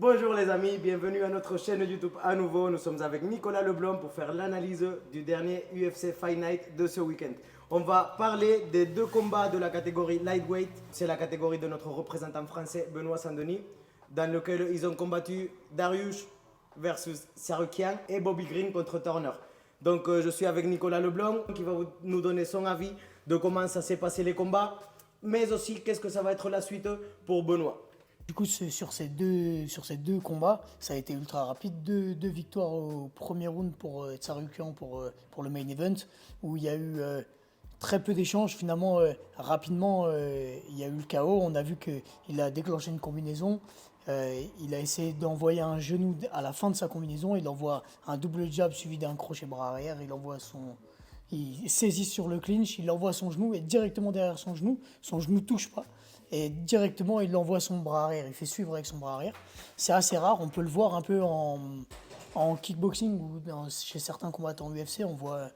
Bonjour les amis, bienvenue à notre chaîne YouTube à nouveau. Nous sommes avec Nicolas Leblanc pour faire l'analyse du dernier UFC Fight Night de ce week-end. On va parler des deux combats de la catégorie lightweight. C'est la catégorie de notre représentant français Benoît Saint-Denis, dans lequel ils ont combattu Dariush versus Sarukian et Bobby Green contre Turner. Donc je suis avec Nicolas Leblanc qui va nous donner son avis de comment ça s'est passé les combats, mais aussi qu'est-ce que ça va être la suite pour Benoît. Du coup, sur ces deux combats, ça a été ultra rapide. Deux victoires au premier round pour Tsarukyan pour le main event, où il y a eu très peu d'échanges. Finalement, rapidement, il y a eu le chaos. On a vu qu'il a déclenché une combinaison. Il a essayé d'envoyer un genou à la fin de sa combinaison. Il envoie un double jab suivi d'un crochet bras arrière. Il saisit sur le clinch, il envoie son genou et directement derrière son genou touche pas. Et directement, il envoie son bras arrière, il fait suivre avec son bras arrière. C'est assez rare, on peut le voir un peu en kickboxing ou chez certains combattants UFC. On voit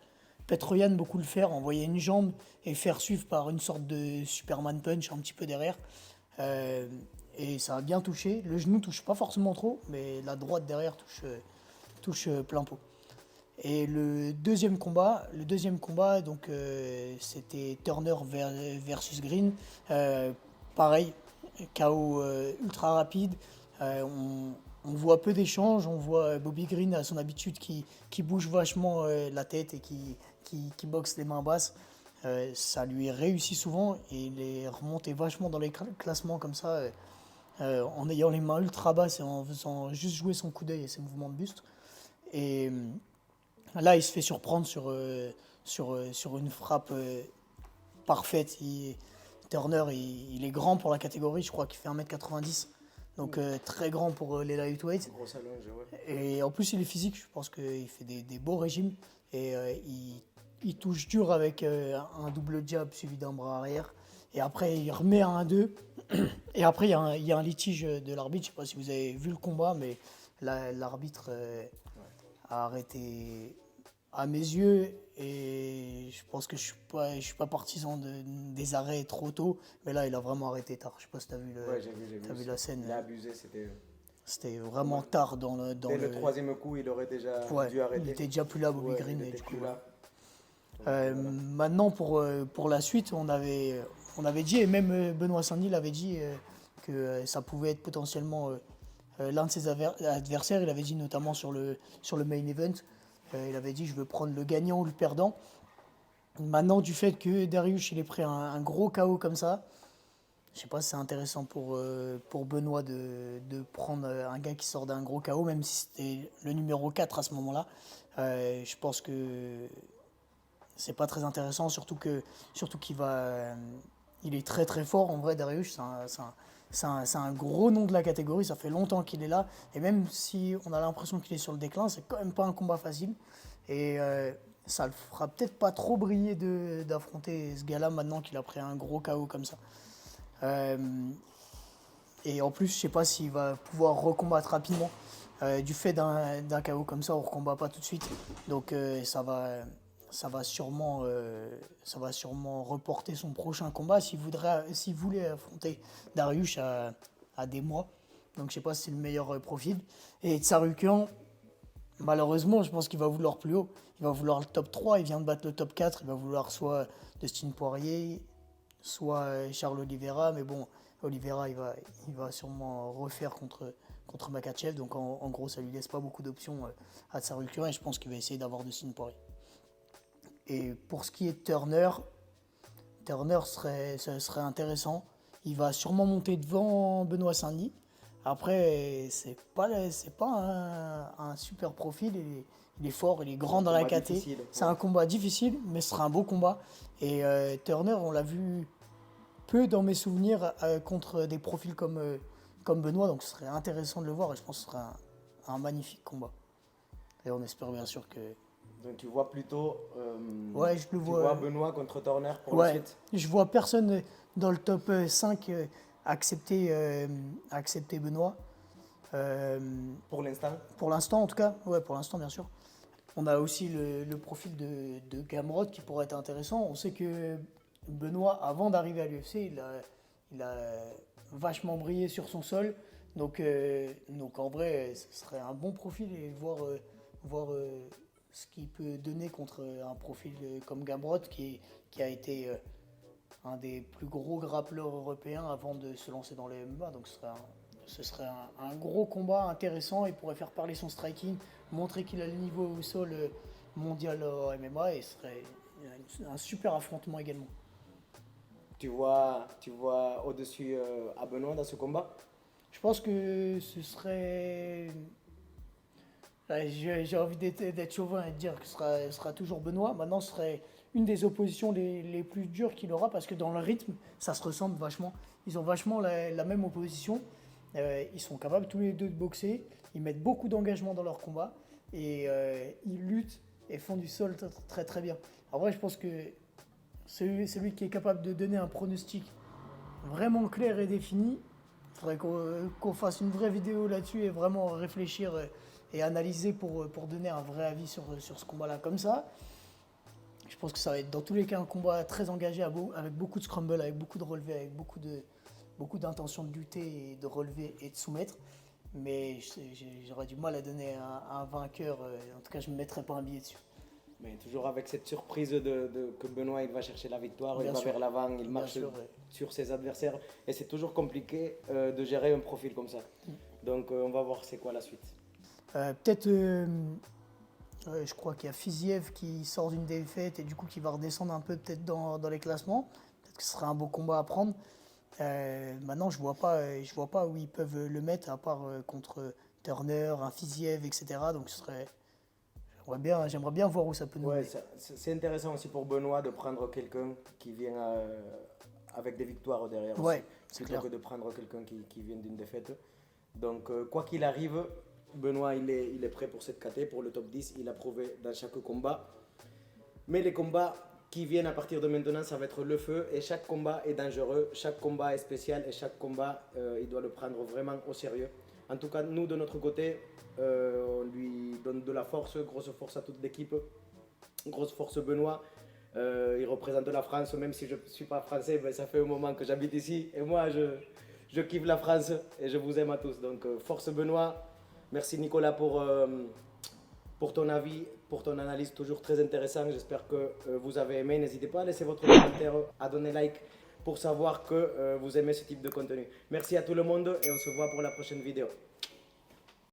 Petroyan beaucoup le faire, envoyer une jambe et faire suivre par une sorte de Superman punch un petit peu derrière. Euh, et ça a bien touché. Le genou touche pas forcément trop, mais la droite derrière touche plein pot. Et le deuxième combat, donc c'était Turner versus Green. Pareil, KO ultra rapide. On voit peu d'échanges. On voit Bobby Green à son habitude qui bouge vachement la tête et qui boxe les mains basses. Ça lui réussit souvent et il est remonté vachement dans les classements comme ça, en ayant les mains ultra basses et en faisant juste jouer son coup d'œil et ses mouvements de buste. Et là, il se fait surprendre sur une frappe parfaite. Turner, il est grand pour la catégorie, je crois qu'il fait 1m90. Donc très grand pour les lightweights. Grosse allonge, ouais. Et en plus, il est physique, je pense qu'il fait des beaux régimes. Et il touche dur avec un double jab suivi d'un bras arrière. Et après, il remet un 1-2. Et après, il y a un litige de l'arbitre. Je ne sais pas si vous avez vu le combat, mais l'arbitre a arrêté à mes yeux. Et je pense que je suis pas partisan des arrêts trop tôt. Mais là, il a vraiment arrêté tard. Je ne sais pas si tu as vu, Ouais, j'ai vu. t'as vu la scène. Il a abusé, c'était. C'était vraiment tard dans Dès le troisième coup, il aurait déjà Ouais, dû il arrêter. était déjà plus là, Bobby Ouais, Green. il Et était du coup, plus ouais. là. Donc, voilà. Maintenant, pour la suite, on avait dit, et même Benoît Saint-Denis l'avait dit, que ça pouvait être potentiellement l'un de ses adversaires. Il avait dit notamment sur le main event, il avait dit je veux prendre le gagnant ou le perdant. Maintenant, du fait que Dariush il ait pris un gros KO comme ça, je sais pas si c'est intéressant pour Benoît de prendre un gars qui sort d'un gros KO, même si c'était le numéro 4 à ce moment-là. Je pense que c'est pas très intéressant, surtout il est très très fort en vrai. Dariush, c'est un gros nom de la catégorie, ça fait longtemps qu'il est là, et même si on a l'impression qu'il est sur le déclin, c'est quand même pas un combat facile, et ça le fera peut-être pas trop briller d'affronter ce gars-là maintenant qu'il a pris un gros KO comme ça. Euh, et en plus, je sais pas s'il va pouvoir recombattre rapidement. Du fait d'un KO comme ça, on ne recombat pas tout de suite. Donc ça va sûrement reporter son prochain combat s'il voulait affronter Dariush à des mois. Donc je sais pas si c'est le meilleur profil. Et Tsarukyan, malheureusement, je pense qu'il va vouloir plus haut. Il va vouloir le top 3, il vient de battre le top 4, il va vouloir soit Dustin Poirier, soit Charles Oliveira, mais bon, Oliveira, il va sûrement refaire contre Makhachev, donc en gros, ça lui laisse pas beaucoup d'options à Tsarukyan, et je pense qu'il va essayer d'avoir Dustin Poirier. Et pour ce qui est de Turner ce serait intéressant. Il va sûrement monter devant Benoît Saint-Denis. Après, c'est pas un super profil. Il est fort, il est grand dans la KT. C'est un combat difficile, mais ce sera un beau combat. Et Turner, on l'a vu peu dans mes souvenirs contre des profils comme Benoît, donc ce serait intéressant de le voir et je pense que ce sera un magnifique combat. Et on espère bien sûr que. Donc tu vois plutôt. Ouais, je le Tu vois. vois Benoît contre Turner pour la Ouais, suite. je vois personne dans le top 5 accepter Benoît. Euh, Pour l'instant. pour l'instant, en tout cas. Ouais, pour l'instant, bien sûr. On a aussi le profil de Gamrot qui pourrait être intéressant. On sait que Benoît, avant d'arriver à l'UFC, il a vachement brillé sur son sol. Donc en vrai, ce serait un bon profil et voir ce qu'il peut donner contre un profil comme Gamrot qui a été un des plus gros grappleurs européens avant de se lancer dans les MMA. Donc ce serait un gros combat intéressant. Il pourrait faire parler son striking, montrer qu'il a le niveau au sol mondial en MMA et ce serait un super affrontement également. Tu vois au-dessus à Benoît dans ce combat? Je pense que ce serait. Ouais, j'ai envie d'être chauvin et de dire que ce sera toujours Benoît. Maintenant, ce serait une des oppositions les plus dures qu'il aura parce que dans le rythme, ça se ressemble vachement. Ils ont vachement la même opposition. Ils sont capables tous les deux de boxer. Ils mettent beaucoup d'engagement dans leur combat et ils luttent et font du sol très très bien. En vrai, je pense que celui qui est capable de donner un pronostic vraiment clair et défini, il faudrait qu'on fasse une vraie vidéo là-dessus et vraiment réfléchir et analyser pour donner un vrai avis sur ce combat-là. Comme ça, je pense que ça va être dans tous les cas un combat très engagé avec beaucoup de scramble, avec beaucoup de relevés, avec beaucoup d'intention de lutter et de relever et de soumettre. Mais j'aurais du mal à donner un vainqueur. En tout cas, je ne me mettrais pas un billet dessus. Mais toujours avec cette surprise que Benoît il va chercher la victoire, Bien il va sûr. vers l'avant, il Bien marche sûr, ouais. sur ses adversaires. Et c'est toujours compliqué de gérer un profil comme ça. Donc on va voir c'est quoi la suite. Peut-être, je crois qu'il y a Fiziev qui sort d'une défaite et du coup qui va redescendre un peu peut-être dans les classements. Peut-être que ce serait un beau combat à prendre. Maintenant, je vois pas où ils peuvent le mettre à part contre Turner, un Fiziev, etc. Donc j'aimerais bien voir où ça peut nous Ouais, mener. c'est intéressant aussi pour Benoît de prendre quelqu'un qui vient avec des victoires derrière Ouais, aussi, c'est plutôt clair. que de prendre quelqu'un qui vient d'une défaite. Donc quoi qu'il arrive, Benoît il est prêt pour cette KT, pour le top 10, il a prouvé dans chaque combat. Mais les combats qui viennent à partir de maintenant, ça va être le feu et chaque combat est dangereux, chaque combat est spécial et chaque combat, il doit le prendre vraiment au sérieux. En tout cas, nous de notre côté, on lui donne de la force, grosse force à toute l'équipe, grosse force Benoît. Il représente la France, même si je ne suis pas français, ben, ça fait un moment que j'habite ici et moi je kiffe la France et je vous aime à tous. Donc force Benoît, merci Nicolas pour ton avis, pour ton analyse toujours très intéressant. J'espère que vous avez aimé. N'hésitez pas à laisser votre commentaire, à donner like pour savoir que vous aimez ce type de contenu. Merci à tout le monde et on se voit pour la prochaine vidéo.